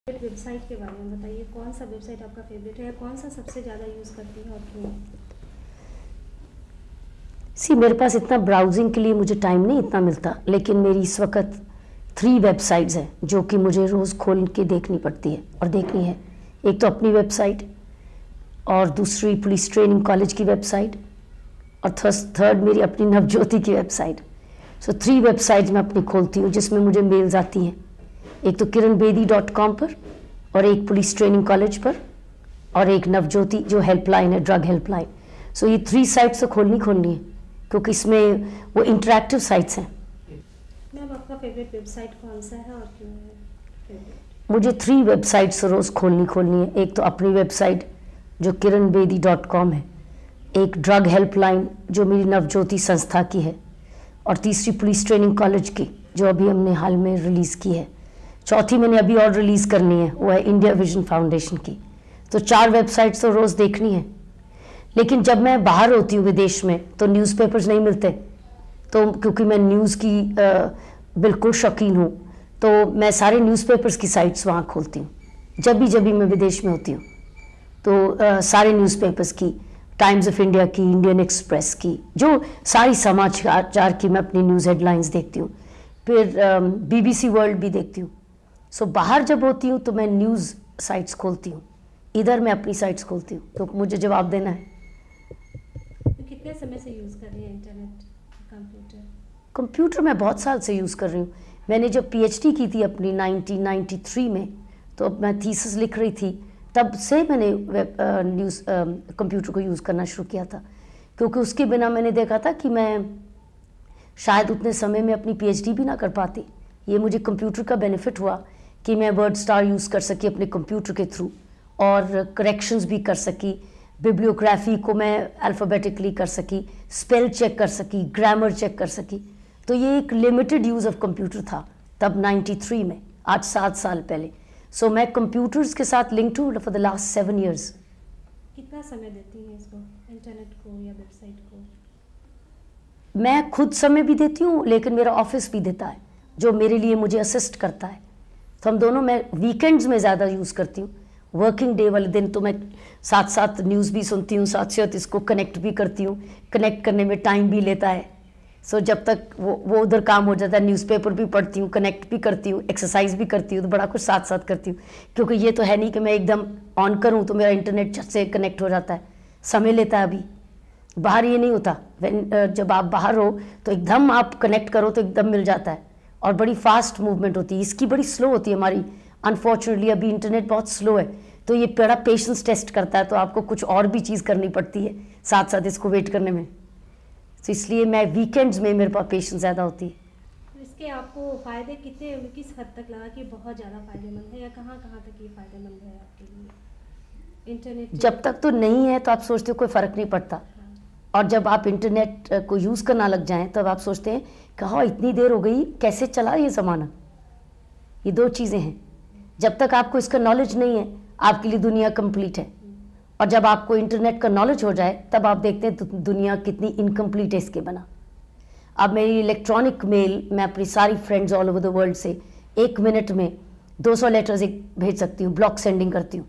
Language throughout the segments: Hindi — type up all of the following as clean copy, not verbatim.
वेबसाइट के बारे में बताइए, कौन सा वेबसाइट आपका फेवरेट है, कौन सा सबसे ज़्यादा यूज़ करती हैं और क्यों? मेरे पास इतना ब्राउजिंग के लिए मुझे टाइम नहीं इतना मिलता, लेकिन मेरी इस वक्त 3 वेबसाइट्स हैं जो कि मुझे रोज़ खोल के देखनी पड़ती है और देखनी है। एक तो अपनी वेबसाइट, और दूसरी पुलिस ट्रेनिंग कॉलेज की वेबसाइट, और थर्ड मेरी अपनी नवज्योति की वेबसाइट। 3 वेबसाइट्स मैं अपनी खोलती हूँ जिसमें मुझे मेल्स आती हैं। एक तो kiranbedi.com पर, और एक पुलिस ट्रेनिंग कॉलेज पर, और एक नवज्योति जो हेल्पलाइन है, ड्रग हेल्पलाइन। ये 3 साइट्स तो खोलनी है, क्योंकि इसमें वो इंटरैक्टिव साइट्स हैं। मैम, आपका फेवरेट वेबसाइट कौन सा है और क्यों है फेवरेट? मुझे 3 वेबसाइट्स रोज़ खोलनी है। एक तो अपनी वेबसाइट जो kiranbedi.com है, एक ड्रग हेल्पलाइन जो मेरी नवज्योति संस्था की है, और तीसरी पुलिस ट्रेनिंग कॉलेज की जो अभी हमने हाल में रिलीज़ की है। चौथी मैंने अभी और रिलीज़ करनी है, वो है इंडिया विजन फाउंडेशन की। 4 वेबसाइट्स तो रोज़ देखनी है। लेकिन जब मैं बाहर होती हूँ विदेश में तो न्यूज़पेपर्स नहीं मिलते, तो क्योंकि मैं न्यूज़ की बिल्कुल शौकीन हूँ, तो मैं सारे न्यूज़पेपर्स की साइट्स वहाँ खोलती हूँ। जब भी मैं विदेश में होती हूँ तो सारे न्यूज़पेपर्स की, टाइम्स ऑफ इंडिया की, इंडियन एक्सप्रेस की, जो सारी समाचार की मैं अपनी न्यूज़ हेडलाइंस देखती हूँ। फिर BBC वर्ल्ड भी देखती हूँ। बाहर जब होती हूँ तो मैं न्यूज़ साइट्स खोलती हूँ, इधर मैं अपनी साइट्स खोलती हूँ। तो मुझे जवाब देना है। तो कितने समय से यूज़ कर रही हैं इंटरनेट, कंप्यूटर मैं बहुत साल से यूज़ कर रही हूँ। मैंने जब PhD की थी अपनी 1993 में, तो अब मैं थीसिस लिख रही थी, तब से मैंने कंप्यूटर को यूज़ करना शुरू किया था, क्योंकि उसके बिना मैंने देखा था कि मैं शायद उतने समय में अपनी PhD भी ना कर पाती। ये मुझे कंप्यूटर का बेनिफिट हुआ कि मैं वर्डस्टार यूज़ कर सकी अपने कंप्यूटर के थ्रू, और करेक्शंस भी कर सकी, बिब्लियोग्राफी को मैं अल्फ़ाबेटिकली कर सकी, स्पेल चेक कर सकी, ग्रामर चेक कर सकी। तो ये एक लिमिटेड यूज़ ऑफ कंप्यूटर था तब 93 में, आज 7 साल पहले। मैं कंप्यूटर्स के साथ लिंक्ड हूँ फॉर द लास्ट 7 ईयर्स। कितना समय देती हैं इसको, इंटरनेट को या वेबसाइट को? मैं खुद समय भी देती हूँ, लेकिन मेरा ऑफिस भी देता है जो मेरे लिए मुझे असिस्ट करता है। तो हम दोनों, मैं वीकेंड्स में ज़्यादा यूज़ करती हूँ। वर्किंग डे वाले दिन तो मैं साथ साथ न्यूज़ भी सुनती हूँ, साथ साथ इसको कनेक्ट भी करती हूँ। कनेक्ट करने में टाइम भी लेता है। जब तक वो उधर काम हो जाता है, न्यूज़पेपर भी पढ़ती हूँ, कनेक्ट भी करती हूँ, एक्सरसाइज भी करती हूँ, तो बड़ा कुछ साथ साथ करती हूँ। क्योंकि ये तो है नहीं कि मैं एकदम ऑन करूँ तो मेरा इंटरनेट झट से कनेक्ट हो जाता है, समय लेता है। अभी बाहर ये नहीं होता। जब आप बाहर हो तो एकदम आप कनेक्ट करो तो एकदम मिल जाता है, और बड़ी फास्ट मूवमेंट होती है। इसकी बड़ी स्लो होती है हमारी, अनफॉर्चुनेटली अभी इंटरनेट बहुत स्लो है। तो ये बड़ा पेशेंस टेस्ट करता है, तो आपको कुछ और भी चीज़ करनी पड़ती है साथ साथ इसको वेट करने में। तो इसलिए मैं वीकेंड्स में, मेरे पास पेशेंस ज़्यादा होती है। तो इसके आपको फ़ायदे किस हद तक लगा कि बहुत ज़्यादा फ़ायदेमंद है, या कहाँ तक ये फ़ायदेमंद है आपके लिए इंटरनेट? जब तक तो नहीं है तो आप सोचते हो कोई फ़र्क नहीं पड़ता। हाँ। और जब आप इंटरनेट को यूज़ करना लग जाएं तब आप सोचते हैं कहाँ इतनी देर हो गई, कैसे चला ये ज़माना। ये 2 चीज़ें हैं। जब तक आपको इसका नॉलेज नहीं है, आपके लिए दुनिया कंप्लीट है, और जब आपको इंटरनेट का नॉलेज हो जाए तब आप देखते हैं दुनिया कितनी इनकम्प्लीट है इसके बना। अब मेरी इलेक्ट्रॉनिक मेल मैं अपनी सारी friends all over the world से 1 मिनट में 200 लेटर्स भेज सकती हूँ, ब्लॉक सेंडिंग करती हूँ।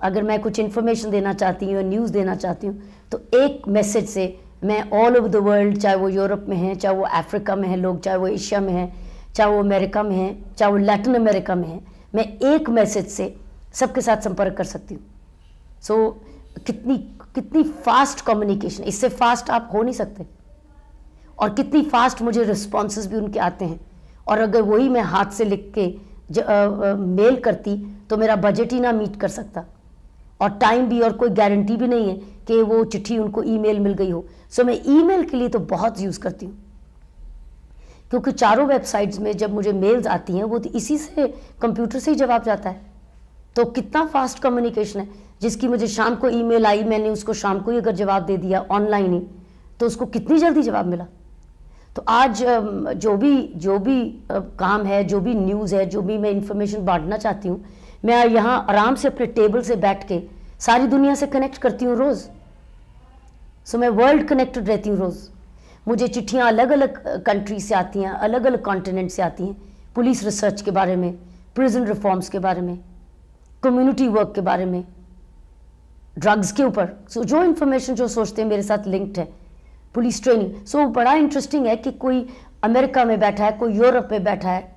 अगर मैं कुछ इन्फॉर्मेशन देना चाहती हूँ, न्यूज़ देना चाहती हूँ, तो एक मैसेज से मैं ऑल ओवर द वर्ल्ड, चाहे वो यूरोप में है, चाहे वो अफ्रीका में है लोग, चाहे वो एशिया में है, चाहे वो अमेरिका में है, चाहे वो लैटिन अमेरिका में है, मैं एक मैसेज से सबके साथ संपर्क कर सकती हूँ। कितनी फास्ट कम्युनिकेशन, इससे फास्ट आप हो नहीं सकते। और कितनी फास्ट मुझे रिस्पॉन्सेज भी उनके आते हैं। और अगर वही मैं हाथ से लिख के मेल करती तो मेरा बजट ही ना मीट कर सकता, और टाइम भी, और कोई गारंटी भी नहीं है कि वो चिट्ठी उनको ईमेल मिल गई हो। मैं ईमेल के लिए तो बहुत यूज़ करती हूँ, क्योंकि चारों वेबसाइट्स में जब मुझे मेल्स आती हैं वो तो इसी से, कंप्यूटर से ही जवाब जाता है। तो कितना फास्ट कम्युनिकेशन है। जिसकी मुझे शाम को ईमेल आई, मैंने उसको शाम को ही अगर जवाब दे दिया ऑनलाइन ही, तो उसको कितनी जल्दी जवाब मिला। तो आज जो भी काम है, जो भी न्यूज़ है, जो भी मैं इंफॉर्मेशन बांटना चाहती हूँ, मैं यहाँ आराम से अपने टेबल से बैठ के सारी दुनिया से कनेक्ट करती हूँ रोज़। मैं वर्ल्ड कनेक्टेड रहती हूँ रोज़। मुझे चिट्ठियाँ अलग अलग कंट्री से आती हैं, अलग अलग कॉन्टिनेंट से आती हैं, पुलिस रिसर्च के बारे में, प्रिजन रिफॉर्म्स के बारे में, कम्युनिटी वर्क के बारे में, ड्रग्स के ऊपर। सो जो इन्फॉर्मेशन जो सोचते हैं मेरे साथ लिंक्ड है, पुलिस ट्रेनिंग। सो बड़ा इंटरेस्टिंग है कि कोई अमेरिका में बैठा है, कोई यूरोप में बैठा है,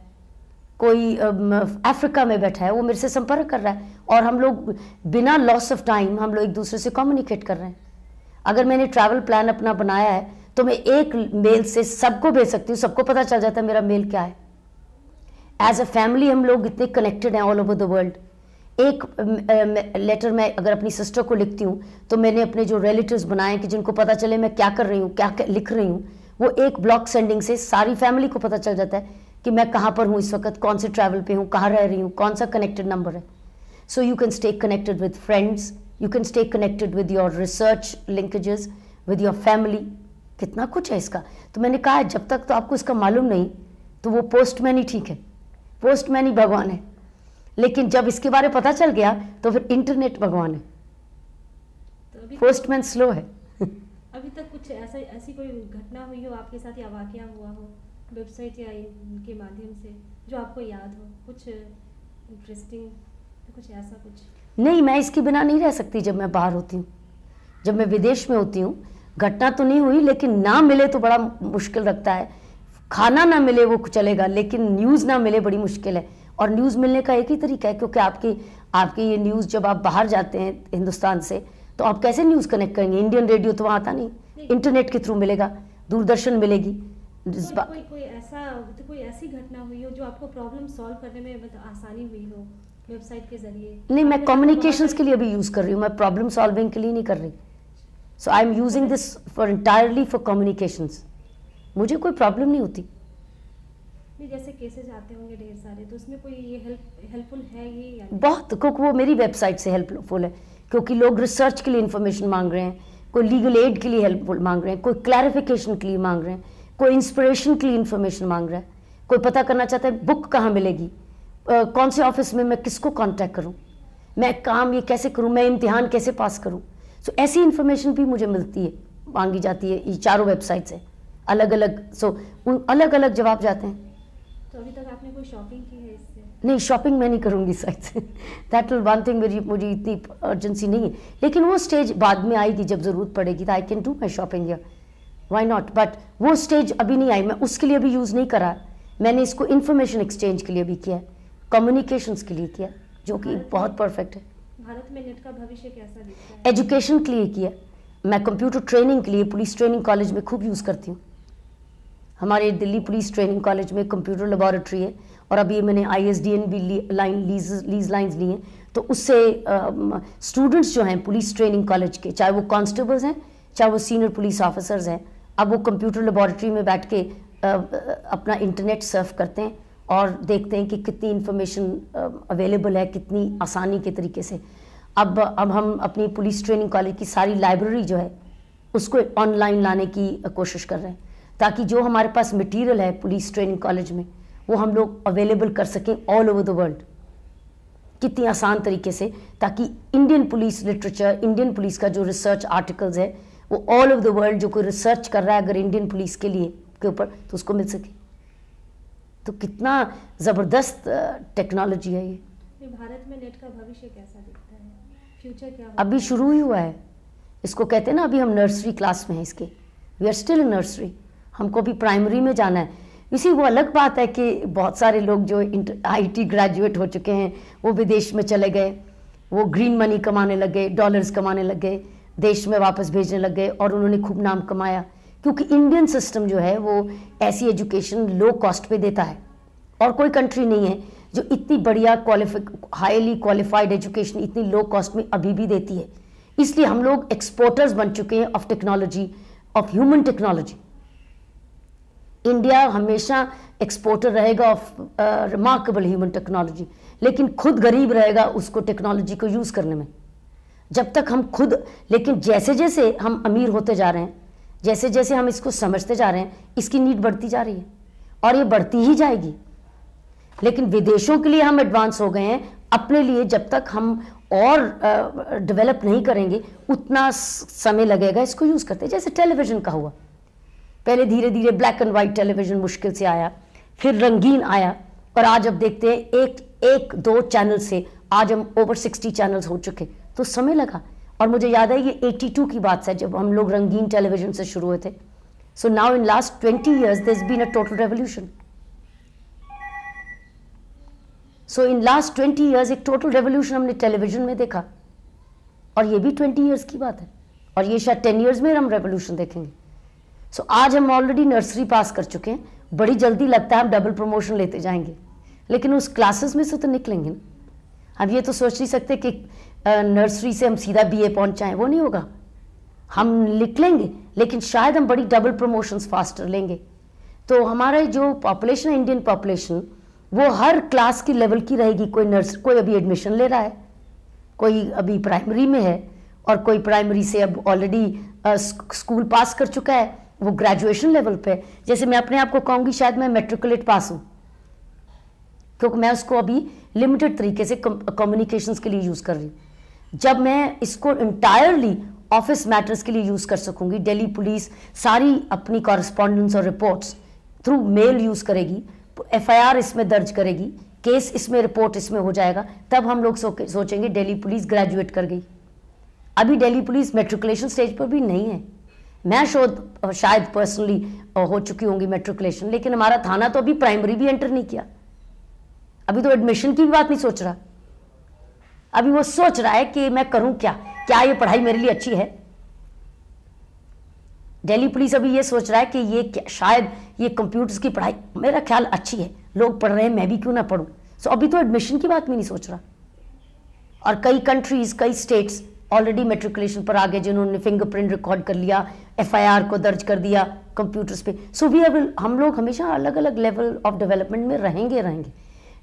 कोई अफ्रीका में बैठा है, वो मेरे से संपर्क कर रहा है और हम लोग बिना लॉस ऑफ टाइम हम लोग एक दूसरे से कम्युनिकेट कर रहे हैं। अगर मैंने ट्रैवल प्लान अपना बनाया है तो मैं एक मेल से सबको भेज सकती हूँ, सबको पता चल जाता है मेरा मेल क्या है। एज अ फैमिली हम लोग इतने कनेक्टेड हैं ऑल ओवर द वर्ल्ड। एक लेटर मैं अगर अपनी सिस्टर को लिखती हूँ तो मैंने अपने जो रिलेटिव्स बनाए कि जिनको पता चले मैं क्या कर रही हूँ, क्या लिख रही हूँ, वो एक ब्लॉक सेंडिंग से सारी फैमिली को पता चल जाता है कि मैं कहाँ पर हूँ इस वक्त, कौन से ट्रैवल पे हूँ, कहाँ रह रही हूँ, कौन सा कनेक्टेड नंबर है। So you can stay connected with friends, you can stay connected with your research linkages, with your family. कितना कुछ है इसका। तो मैंने कहा है जब तक तो आपको इसका मालूम नहीं तो वो पोस्टमैन ही ठीक है, पोस्टमैन ही भगवान है। लेकिन जब इसके बारे में पता चल गया तो फिर इंटरनेट भगवान है, तो पोस्टमैन स्लो है। अभी तक कुछ ऐसी कोई घटना हुई हो आपके साथ या वाकया हुआ हो वेबसाइट या इनके माध्यम से जो आपको याद हो, कुछ इंटरेस्टिंग, कुछ ऐसा कुछ? नहीं, मैं इसके बिना नहीं रह सकती। जब मैं बाहर होती हूँ, जब मैं विदेश में होती हूँ, घटना तो नहीं हुई लेकिन ना मिले तो बड़ा मुश्किल लगता है। खाना ना मिले वो चलेगा लेकिन न्यूज़ ना मिले बड़ी मुश्किल है। और न्यूज़ मिलने का एक ही तरीका है, क्योंकि आपकी ये न्यूज़ जब आप बाहर जाते हैं हिंदुस्तान से तो आप कैसे न्यूज़ कनेक्ट करेंगे? इंडियन रेडियो तो वहाँ आता नहीं, इंटरनेट के थ्रू मिलेगा, दूरदर्शन मिलेगी। कोई ऐसी घटना हुई हो जो आपको प्रॉब्लम सॉल्व करने में मतलब आसानी हुई हो वेबसाइट के जरिए? नहीं, मैं कम्युनिकेशंस के लिए भी यूज़ कर रही हूँ, मैं प्रॉब्लम सॉल्विंग के लिए नहीं कर रही। So I am using this for entirely for communications. मुझे कोई प्रॉब्लम नहीं होती। नहीं, जैसे केसेस आते होंगे ढेर सारे, तो उसमें कोई ये हेल्पफुल है ये या बहुत, क्योंकि वो मेरी वेबसाइट से हेल्पफुल है, क्योंकि लोग रिसर्च के लिए इन्फॉर्मेशन मांग रहे हैं, कोई लीगल एड के लिए हेल्पफुल मांग रहे हैं, कोई क्लैरिफिकेशन के लिए मांग रहे हैं, कोई इंस्पिरेशन के लिए इन्फॉर्मेशन मांग रहा है, कोई पता करना चाहता है बुक कहाँ मिलेगी, कौन से ऑफिस में मैं किसको कांटेक्ट करूँ, मैं काम ये कैसे करूँ, मैं इम्तिहान कैसे पास करूँ। सो ऐसी इन्फॉर्मेशन भी मुझे मिलती है, मांगी जाती है ये चारों वेबसाइट से अलग अलग। सो उन अलग अलग जवाब जाते हैं। तो अभी तक आपने कोई शॉपिंग की है इससे? नहीं, शॉपिंग मैं नहीं करूँगी साइट से। दैट विल वन थिंग, मुझे इतनी अर्जेंसी नहीं है, लेकिन वो स्टेज बाद में आएगी जब ज़रूरत पड़ेगी तो I can do my shopping या वाई नॉट। बट वो स्टेज अभी नहीं आई, मैं उसके लिए भी यूज़ नहीं करा। मैंने इसको इन्फॉर्मेशन एक्सचेंज के लिए भी किया, कम्युनिकेशंस के लिए किया, जो कि बहुत परफेक्ट है। भारत में नेट का भविष्य कैसा दिखता है? एजुकेशन के लिए किया। मैं कंप्यूटर ट्रेनिंग के लिए पुलिस ट्रेनिंग कॉलेज में खूब यूज़ करती हूँ। हमारे दिल्ली पुलिस ट्रेनिंग कॉलेज में कंप्यूटर लेबोरेटरी है और अभी मैंने ISDN भी लीज लाइन्स ली हैं, तो उससे स्टूडेंट्स जो हैं पुलिस ट्रेनिंग कॉलेज के, चाहे वो कांस्टेबल्स हैं चाहे वो सीनियर पुलिस ऑफिसर्स हैं, अब वो कंप्यूटर लेबोरेटरी में बैठ के अपना इंटरनेट सर्फ करते हैं और देखते हैं कि कितनी इन्फॉर्मेशन अवेलेबल है, कितनी आसानी के तरीके से। अब हम अपनी पुलिस ट्रेनिंग कॉलेज की सारी लाइब्रेरी जो है उसको ऑनलाइन लाने की कोशिश कर रहे हैं, ताकि जो हमारे पास मटेरियल है पुलिस ट्रेनिंग कॉलेज में वो हम लोग अवेलेबल कर सकें ऑल ओवर द वर्ल्ड, कितनी आसान तरीके से, ताकि Indian police literature, Indian police का जो रिसर्च आर्टिकल्स है वो ऑल ओवर द वर्ल्ड, जो कोई रिसर्च कर रहा है अगर इंडियन पुलिस के लिए के ऊपर, तो उसको मिल सके। तो कितना ज़बरदस्त टेक्नोलॉजी है ये। भारत में नेट का भविष्य कैसा दिखता है, फ्यूचर क्या होगा? अभी शुरू ही हुआ है, इसको कहते हैं ना, अभी हम नर्सरी क्लास में हैं इसके, we are still in nursery, हमको भी प्राइमरी में जाना है। इसी वो अलग बात है कि बहुत सारे लोग जो IT ग्रेजुएट हो चुके हैं वो विदेश में चले गए, वो ग्रीन मनी कमाने लग गए, डॉलर्स कमाने लग गए, देश में वापस भेजने लग गए और उन्होंने खूब नाम कमाया, क्योंकि इंडियन सिस्टम जो है वो ऐसी एजुकेशन लो कॉस्ट पे देता है। और कोई कंट्री नहीं है जो इतनी बढ़िया हाईली क्वालिफाइड एजुकेशन इतनी लो कॉस्ट में अभी भी देती है। इसलिए हम लोग एक्सपोर्टर्स बन चुके हैं of technology, of human technology. India हमेशा एक्सपोर्टर रहेगा ऑफ रिमार्केबल ह्यूमन टेक्नोलॉजी, लेकिन खुद गरीब रहेगा उसको टेक्नोलॉजी को यूज़ करने में। जब तक हम खुद, लेकिन जैसे जैसे हम अमीर होते जा रहे हैं, जैसे जैसे हम इसको समझते जा रहे हैं, इसकी नीड बढ़ती जा रही है और ये बढ़ती ही जाएगी। लेकिन विदेशों के लिए हम एडवांस हो गए हैं, अपने लिए जब तक हम और डेवलप नहीं करेंगे उतना समय लगेगा इसको यूज़ करते। जैसे टेलीविज़न का हुआ, पहले धीरे धीरे ब्लैक एंड वाइट टेलीविज़न मुश्किल से आया, फिर रंगीन आया, और आज अब देखते हैं एक एक दो चैनल से आज हम ओवर 60 चैनल्स हो चुके, तो समय लगा। और मुझे याद है ये 82 की बात है जब हम लोग रंगीन टेलीविजन से शुरू हुए थे। So now in last 20 years there's been a total revolution. So in last 20 years एक टोटल रेवोल्यूशन हमने टेलीविजन में देखा, और ये भी 20 years की बात है, और ये शायद 10 years में हम रेवोल्यूशन देखेंगे। सो आज हम ऑलरेडी नर्सरी पास कर चुके हैं, बड़ी जल्दी लगता है हम डबल प्रमोशन लेते जाएंगे, लेकिन उस क्लासेस में से तो निकलेंगे ना। अब ये तो सोच नहीं सकते कि नर्सरी से हम सीधा BA पहुंच जाएं, वो नहीं होगा। हम निकलेंगे, लेकिन शायद हम बड़ी डबल प्रमोशंस फास्टर लेंगे। तो हमारा जो पॉपुलेशन है, इंडियन पॉपुलेशन, वो हर क्लास की लेवल की रहेगी। कोई अभी एडमिशन ले रहा है, कोई अभी प्राइमरी में है, और कोई प्राइमरी से अब ऑलरेडी स्कूल पास कर चुका है, वो ग्रेजुएशन लेवल पे है। जैसे मैं अपने आप को कहूँगी शायद मैं मैट्रिकुलेट पास हूँ, क्योंकि मैं उसको अभी लिमिटेड तरीके से कम्युनिकेशंस के लिए यूज़ कर रही हूँ। जब मैं इसको इंटायरली ऑफिस मैटर्स के लिए यूज़ कर सकूँगी, दिल्ली पुलिस सारी अपनी कॉरेस्पॉन्डेंस और रिपोर्ट्स थ्रू मेल यूज़ करेगी, FIR इसमें दर्ज करेगी, केस इसमें, रिपोर्ट इसमें हो जाएगा, तब हम लोग सोचेंगे दिल्ली पुलिस ग्रेजुएट कर गई। अभी दिल्ली पुलिस मेट्रिकुलेशन स्टेज पर भी नहीं है। मैं शायद पर्सनली हो चुकी होंगी मेट्रिकुलेशन, लेकिन हमारा थाना तो अभी प्राइमरी भी एंटर नहीं किया, अभी तो एडमिशन की भी बात नहीं सोच रहा। अभी वो सोच रहा है कि मैं करूं क्या ये पढ़ाई मेरे लिए अच्छी है। दिल्ली पुलिस अभी ये सोच रहा है कि ये शायद ये कंप्यूटर्स की पढ़ाई मेरा ख्याल अच्छी है, लोग पढ़ रहे हैं, मैं भी क्यों ना पढ़ूं। सो अभी तो एडमिशन की बात भी नहीं सोच रहा। और कई कंट्रीज, कई स्टेट्स ऑलरेडी मेट्रिकुलेशन पर आ गए, जिन्होंने फिंगरप्रिंट रिकॉर्ड कर लिया, FIR को दर्ज कर दिया कंप्यूटर्स पे। सो हम लोग हमेशा अलग अलग लेवल ऑफ डेवलपमेंट में रहेंगे,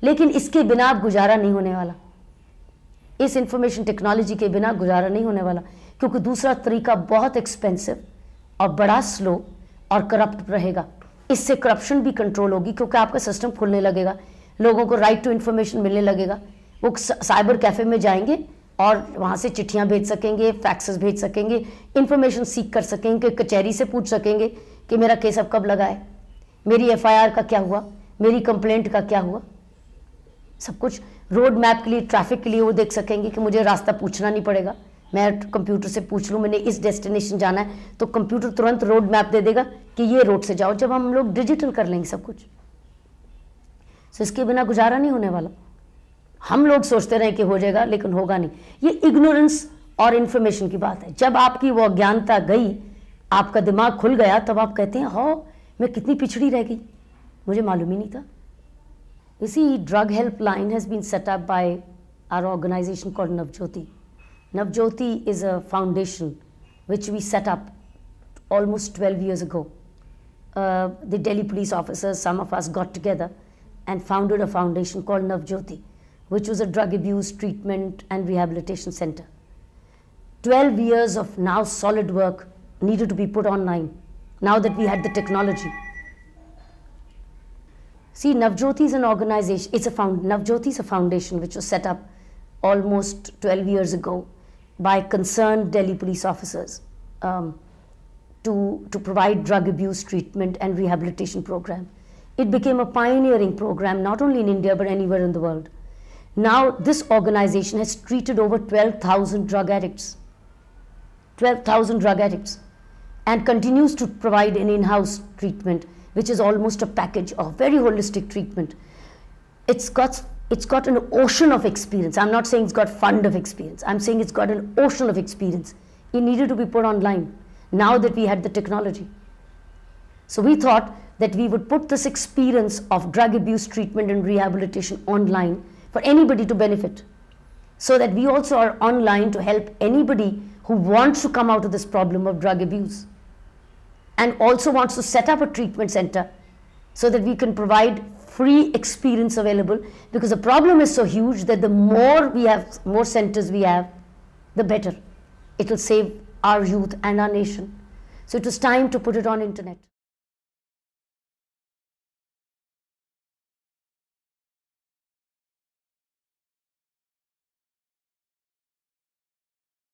लेकिन इसके बिना अब गुजारा नहीं होने वाला। इस इंफॉर्मेशन टेक्नोलॉजी के बिना गुजारा नहीं होने वाला, क्योंकि दूसरा तरीका बहुत एक्सपेंसिव और बड़ा स्लो और करप्ट रहेगा। इससे करप्शन भी कंट्रोल होगी, क्योंकि आपका सिस्टम खुलने लगेगा, लोगों को राइट टू इन्फॉर्मेशन मिलने लगेगा। वो साइबर कैफे में जाएंगे और वहाँ से चिट्ठियाँ भेज सकेंगे, फैक्सेस भेज सकेंगे, इन्फॉर्मेशन सीख कर सकेंगे, कचहरी से पूछ सकेंगे कि मेरा केस अब कब लगा है, मेरी FIR का क्या हुआ, मेरी कंप्लेंट का क्या हुआ। सब कुछ रोड मैप के लिए, ट्रैफिक के लिए वो देख सकेंगे कि मुझे रास्ता पूछना नहीं पड़ेगा, मैं कंप्यूटर से पूछ लूँ मैंने इस डेस्टिनेशन जाना है, तो कंप्यूटर तुरंत रोड मैप दे देगा कि ये रोड से जाओ। जब हम लोग डिजिटल कर लेंगे सब कुछ, तो इसके बिना गुजारा नहीं होने वाला। हम लोग सोचते रहे कि हो जाएगा, लेकिन होगा नहीं। ये इग्नोरेंस और इन्फॉर्मेशन की बात है। जब आपकी वो अज्ञानता गई, आपका दिमाग खुल गया, तब आप कहते हैं हाँ मैं कितनी पिछड़ी रह गई, मुझे मालूम ही नहीं था। You see, drug helpline has been set up by our organization called Navjyoti. Navjyoti is a foundation which we set up almost 12 years ago. The Delhi police officers, some of us got together and founded a foundation called Navjyoti, which was a drug abuse treatment and rehabilitation center. 12 years of now solid work needed to be put online now that we had the technology. See, Navjyoti is an organization, Navjyoti is a foundation which was set up almost 12 years ago by concerned Delhi police officers to provide drug abuse treatment and rehabilitation program. It became a pioneering program not only in India but anywhere in the world. Now this organization has treated over 12,000 drug addicts, 12,000 drug addicts, and continues to provide an in-house treatment, which is almost a package of very holistic treatment. It's got an ocean of experience. I'm not saying it's got fund of experience. I'm saying it's got an ocean of experience. It needed to be put online now that we had the technology. So we thought that we would put this experience of drug abuse treatment and rehabilitation online for anybody to benefit, so that we also are online to help anybody who wants to come out of this problem of drug abuse and also wants to set up a treatment center so that we can provide free experience available, because the problem is so huge that the more centers we have, the better. It will save our youth and our nation. So it was time to put it on internet.